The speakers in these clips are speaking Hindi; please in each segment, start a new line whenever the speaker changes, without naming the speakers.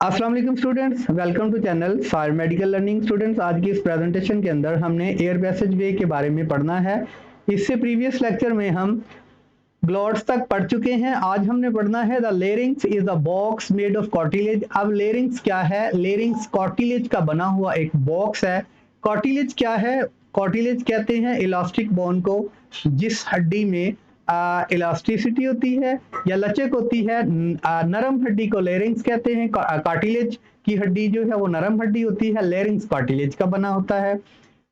अस्सलाम वालेकुम students, welcome to channel fire medical learning. Students, आज की इस प्रेजेंटेशन के अंदर हमने एयर पैसेज वे के बारे में पढ़ना है। इससे प्रीवियस लेक्चर में हम ग्लॉट्स तक पढ़ चुके हैं। आज हमने पढ़ना है the larynx is a box made of cartilage. अब लेरिंग्स क्या है? लेरिंग्स कार्टिलेज का बना हुआ एक बॉक्स है। कार्टिलेज क्या है? कार्टिलेज कहते हैं इलास्टिक बोन को, जिस हड्डी में इलास्टिसिटी होती है या लचक होती है। नरम हड्डी को लेरिंग्स कहते हैं। कार्टिलेज की हड्डी जो है वो नरम हड्डी होती है। लेरिंग्स कार्टिलेज का बना होता है।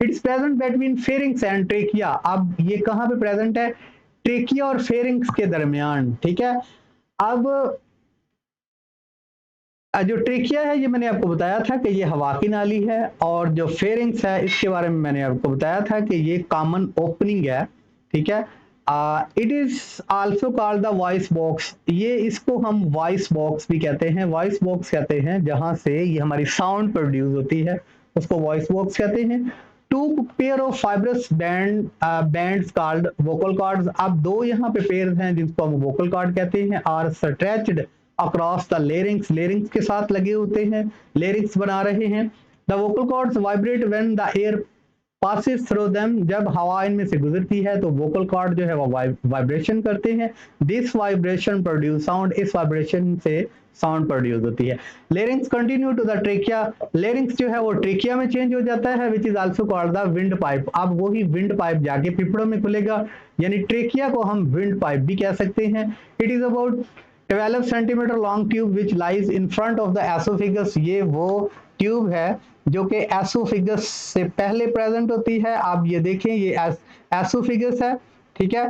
It's present between pharynx and trachea. अब ये कहाँ पे प्रेजेंट है? ट्रेकिया और फेरिंग्स के दरमियान। ठीक है। अब जो ट्रेकिया है ये मैंने आपको बताया था कि ये हवा की नाली है, और जो फेरिंग्स है इसके बारे में मैंने आपको बताया था कि ये कॉमन ओपनिंग है। ठीक है। It is also called the voice box. ये इसको हम वॉइस बॉक्स भी कहते हैं। वॉइस बॉक्स कहते हैं जहां से ये हमारी साउंड प्रोड्यूस होती है, उसको वॉइस बॉक्स कहते हैं। Two pair of fibrous bands called vocal cords. अब दो यहाँ पे पेयर हैं जिनको हम वोकल कॉर्ड कहते हैं। Are stretched across the larynx. Larynx के साथ लगे होते हैं, लेरिंग्स बना रहे हैं। The vocal cords vibrate when the air passes through them. जब हवा इनमें से गुजरती है तो वोकल कॉर्ड जो है वो वाइब्रेशन करते हैं। This vibration produce sound. इस वाइब्रेशन से साउंड प्रोड्यूस होती है। Larynx continue to the trachea. Larynx जो है वो ट्रेकिया में चेंज हो जाता है, which is also called the wind pipe. अब वही विंड पाइप जाके फेफड़ों में खुलेगा, यानी ट्रेकिया को हम विंड पाइप भी कह सकते हैं। It is about 12 centimetre long tube which lies in front of the oesophagus. ये वो ट्यूब है जो कि एसोफेगस से पहले प्रेजेंट होती है। आप ये देखें, ये एसोफेगस है। ठीक है,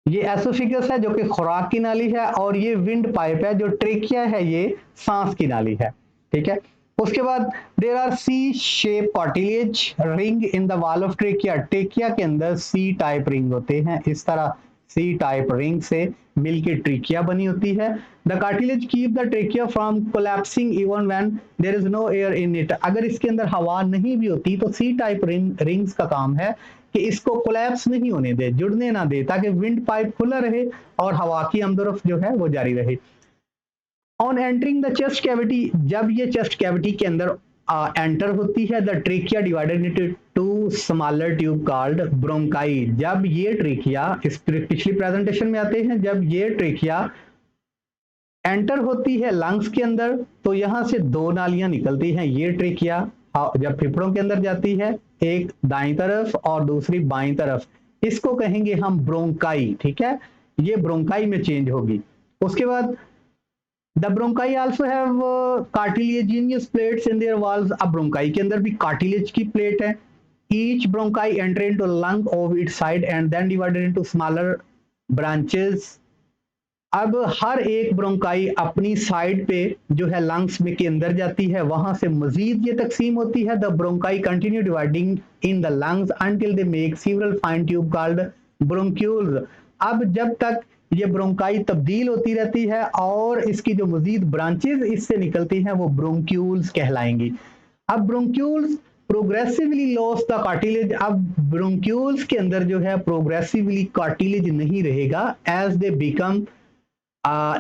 ये एसोफेगस है जो कि खुराक की नाली है, और ये विंड पाइप है जो ट्रेकिया है, ये सांस की नाली है। ठीक है। उसके बाद there are C shape cartilage ring in the wall of trachea. Trachea के अंदर सी टाइप रिंग होते हैं। इस तरह सी टाइप रिंग से मिलकर ट्रेकिया बनी होती है। The cartilage keep the trachea from collapsing even when there is no air in it. अगर इसके अंदर हवा नहीं भी होती तो सी टाइप रिंग्स का काम है कि इसको कोलैप्स नहीं होने दे, जुड़ने ना दे, ताकि विंड पाइप खुला रहे और हवा की आमदोरफ्त जो है वो जारी रहे। On entering the chest cavity, जब ये चेस्ट कैविटी के अंदर एंटर होती है, the trachea divided into two smaller tube called bronchi. जब ये ट्रेकिया, इस पिछली प्रेजेंटेशन में आते हैं, जब ये ट्रेकिया एंटर होती है लंग्स के अंदर तो यहां से दो नालियां निकलती हैं। ये ट्रेकिया जब फेफड़ों के अंदर जाती है, एक दाईं तरफ और दूसरी बाईं तरफ, इसको कहेंगे हम ब्रोंकाई। ठीक है, ये ब्रोंकाई में चेंज होगी। उसके बाद the bronchi also have cartilaginous plates in their walls. अब ब्रोंकाई के अंदर भी कार्टिलेज की प्लेट है। Each bronchi enter into lung of its side and then divided into smaller branches. अब हर एक ब्रोंकाई अपनी साइड पे जो है लंग्स में के अंदर जाती है, वहां से मजीद ये तकसीम होती है। The bronchi continue dividing in the lungs until they make several fine tube called bronchioles. अब जब तक ये ब्रोंकाई तब्दील होती रहती है और इसकी जो मजीद ब्रांचेस इससे निकलती हैं वो ब्रोंक्यूल्स कहलाएंगी। अब bronchioles progressively loss the cartilage. अब ब्रोंक्यूल्स के अंदर जो है प्रोग्रेसिवली कार्टिलेज नहीं रहेगा, एज दे बिकम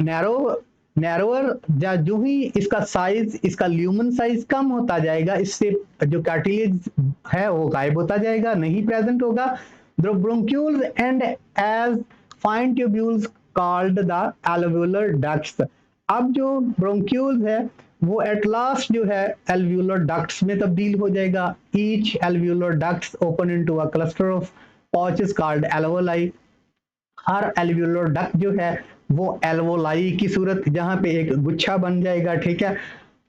नैरोअर। जो ही इसका साइज, इसका ल्यूमन साइज कम होता जाएगा, इससे जो कार्टिलेज है वो गायब होता जाएगा, नहीं प्रेजेंट होगा। The bronchioles end as fine tubules called the alveolar ducts. अब जो ब्रोंक्यूल्स है वो एट लास्ट जो है एल्वुलर डक्ट्स में तब्दील हो जाएगा। Each alveolar ducts open into a cluster of pouches called alveoli. हर एल्वुलर डक्ट जो है वो एल्वोलाई की सूरत, जहां पे एक गुच्छा बन जाएगा। ठीक है।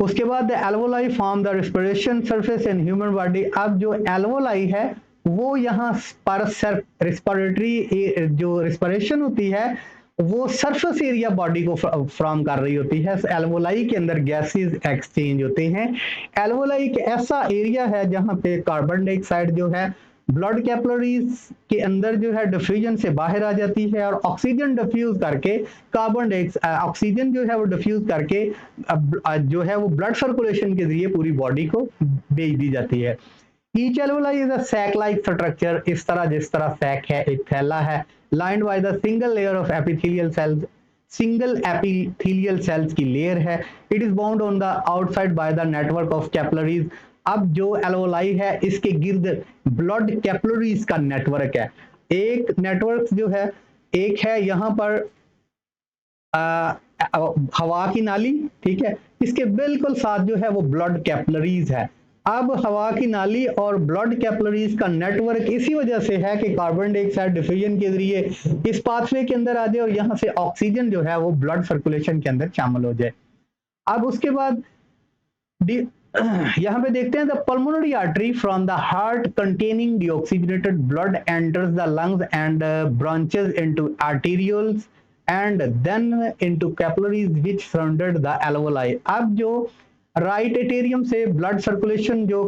उसके बाद alveoli form the respiration surface in human body. अब जो एल्वोलाई है वो यहाँ पर रेस्पिरेटरी जो रेस्पिरेशन होती है वो सरफेस एरिया बॉडी को फ्रॉम कर रही होती है। एल्वोलाई के अंदर गैसेस एक्सचेंज होते हैं। एल्वोलाई एक ऐसा एरिया है जहां पे कार्बन डाइऑक्साइड जो है ब्लड कैपिलरीज के अंदर जो है डिफ्यूजन से बाहर आ जाती है और ऑक्सीजन डिफ्यूज करके कार्बन डाइऑक्साइड, ऑक्सीजन जो है वो डिफ्यूज करके जो है वो ब्लड सर्कुलेशन के जरिए पूरी बॉडी को भेज दी जाती है। Each alveoli is a sac like structure. इस तरह जिस तरह सैक है, एक थैला है, lined by the single layer of epithelial cells. Single epithelial cells की लेयर है। It is bound on the outside by the network of capillaries. अब जो एल्वोलाई है इसके गिर्द ब्लड कैपिलरीज का नेटवर्क है। एक नेटवर्क जो है, एक है यहाँ पर हवा की नाली, ठीक है, इसके बिल्कुल साथ जो है वो ब्लड कैपिलरीज है। अब हवा की नाली और ब्लड कैपिलरीज का नेटवर्क इसी वजह से है कि कार्बन डाइऑक्साइड डिफ्यूजन के जरिए इस पाथवे के अंदर आ जाए और यहाँ से ऑक्सीजन जो है वो ब्लड सर्कुलेशन के अंदर शामिल हो जाए। अब उसके बाद यहाँ पे देखते हैं the pulmonary artery from the heart containing deoxygenated blood enters the lungs and branches into arterioles and then into capillaries which surrounded the alveoli। अब जो राइट एटेरियम से ब्लड सर्कुलेशन जो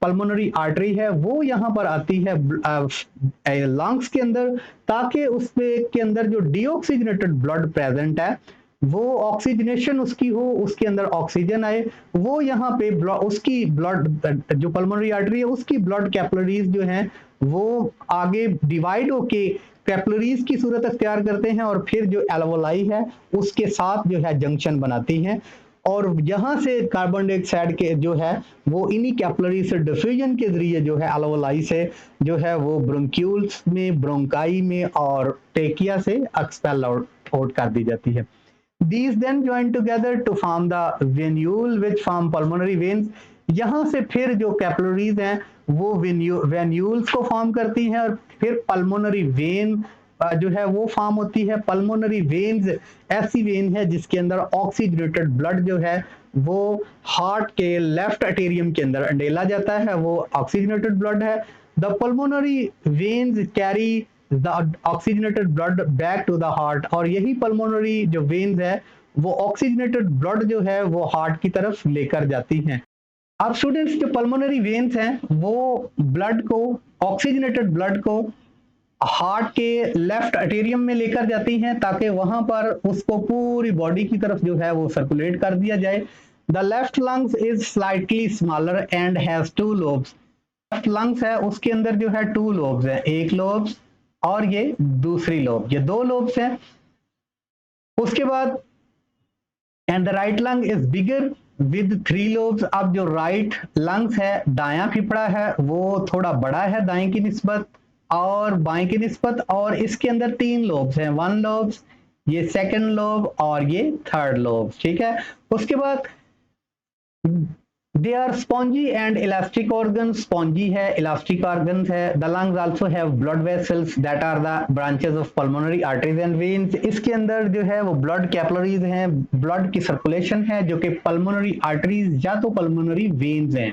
पल्मोनरी आर्टरी है वो यहाँ पर आती है लंग्स के अंदर, ताकि उसके के अंदर जो डीऑक्सीजनेटेड ब्लड प्रेजेंट है वो ऑक्सीजनेशन उसकी हो, उसके अंदर ऑक्सीजन आए, वो यहाँ पे उसकी ब्लड जो पल्मोनरी आर्टरी है उसकी ब्लड कैपिलरीज जो हैं वो आगे डिवाइड होके कैपिलरीज की सूरत अख्तियार करते हैं और फिर जो एल्वोलाई है उसके साथ जो है जंक्शन बनाती हैं और यहाँ से कार्बन डाइऑक्साइड के जो है वो इन्हीं कैपिलरी से डिफ्यूजन के जरिए जो है एल्वोलाई से जो है वो ब्रोंक्यूल्स में, ब्रोंकाई में और टेकिया से एक्सपेल आउट कर दी जाती है। These then join together to form the venule which form pulmonary veins। यहाँ से फिर जो कैपिलरीज हैं वो वेन्यूल्स को फॉर्म करती हैं और फिर पल्मोनरी वेन जो है वो फॉर्म होती है। पल्मोनरी वेन्स ऐसी वेन है जिसके अंदर ऑक्सीजनेटेड ब्लड जो है वो हार्ट के लेफ्ट एटेरियम के अंदर डाला जाता है, वो ऑक्सीजनेटेड ब्लड है। The pulmonary veins carry the oxygenated blood back to the heart, और यही पल्मोनरी जो वेन्स है वो ऑक्सीजनेटेड ब्लड जो है वो हार्ट की तरफ लेकर जाती हैं। अब स्टूडेंट्स जो पल्मोनरी वेन्स हैं वो ब्लड को, ऑक्सीजनेटेड ब्लड को हार्ट के लेफ्ट एटेरियम में लेकर जाती हैं ताकि वहां पर उसको पूरी बॉडी की तरफ जो है वो सर्कुलेट कर दिया जाए। The left lungs is slightly smaller and has two lobes. Left lungs है उसके अंदर जो है टू लोब्स है, एक लोब और ये दूसरी लोब, ये दो लोब्स हैं। उसके बाद and the right lung is bigger with three lobes. अब जो राइट लंग्स है, दायां फेफड़ा है वो थोड़ा बड़ा है दाएं की निस्बत और बाएं की निस्बत, और इसके अंदर तीन लोब्स हैं, वन लोब्स, ये सेकंड लोब और ये थर्ड लोब, ठीक है। उसके बाद they are spongy and elastic organs, spongy है, elastic organs है। the lungs also have blood vessels that are the branches of pulmonary arteries and veins। इसके अंदर जो है वो blood capillaries हैं, blood की circulation है जो कि pulmonary arteries या तो pulmonary veins हैं,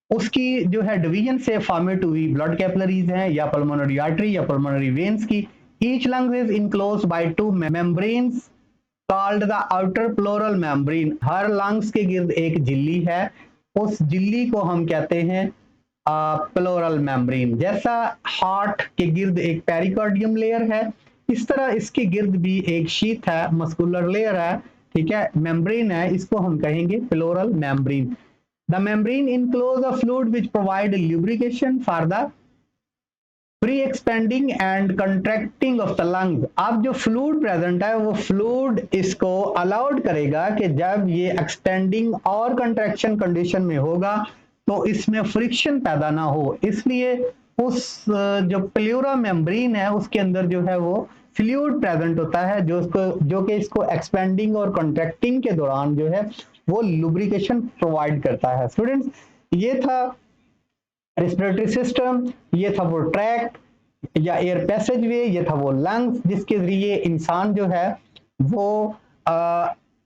उसकी जो है डिवीजन से फॉर्मेट हुई ब्लड कैपिलरीज हैं या pulmonary artery या pulmonary veins की। each lung is enclosed by two membranes called the outer pleural membrane। Her lungs के गिर्द एक झिल्ली है, उस झिल्ली को हम कहते हैं प्लोरल मेम्ब्रेन। जैसा हार्ट के गिर्द एक पेरिकार्डियम लेयर है, इस तरह इसके गिर्द भी एक शीथ है, मस्कुलर लेयर है, ठीक है, मेम्ब्रेन है, इसको हम कहेंगे plural membrane. The membrane enclose a fluid which provide lubrication for the free expanding and contracting of the lungs. अब जो फ्लूइड प्रेजेंट है वो फ्लूइड इसको अलाउड करेगा कि जब ये एक्सपेंडिंग और कंट्रैक्शन कंडीशन में होगा तो इसमें फ्रिक्शन पैदा ना हो, इसलिए उस जो प्लूरा मेम्ब्रेन है उसके अंदर जो है वो फ्लूइड प्रेजेंट होता है जो कि इसको एक्सपेंडिंग और कंट्रैक्टिंग के दौरान जो है वो लुब्रिकेशन प्रोवाइड करता है। स्टूडेंट्स, ये था रेस्पिरेटरी सिस्टम, ये था वो ट्रैक या एयर पैसेज वे, ये था वो लंग्स जिसके जरिए इंसान जो है वो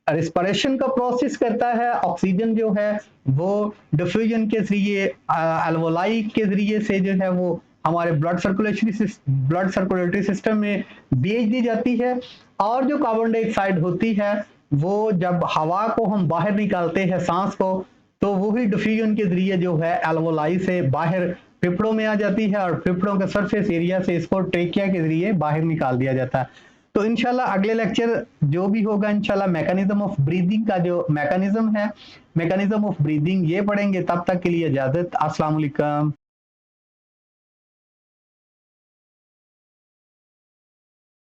रिस्पिरेशन का प्रोसेस करता है, ऑक्सीजन जो है वो डिफ्यूजन के जरिए एल्वोलाई के जरिए से जो है वो हमारे ब्लड सर्कुलेटरी सिस्टम में भेज दी जाती है, और जो कार्बन डाइऑक्साइड होती है वो जब हवा को हम बाहर निकालते हैं सांस को तो वही डिफ्यूजन के जरिए जो है एल्वोलाई से बाहर फेफड़ों में आ जाती है और फेफड़ों के सरफेस एरिया से इसको ट्रेकिया के जरिए बाहर निकाल दिया जाता है। तो इंशाल्लाह अगले लेक्चर जो भी होगा इंशाल्लाह मैकेनिज्म ऑफ ब्रीदिंग का जो मैकेनिज्म है, मैकेनिज्म ऑफ ब्रीदिंग ये पढ़ेंगे। तब तक के लिए इजाजत, अस्सलाम वालेकुम।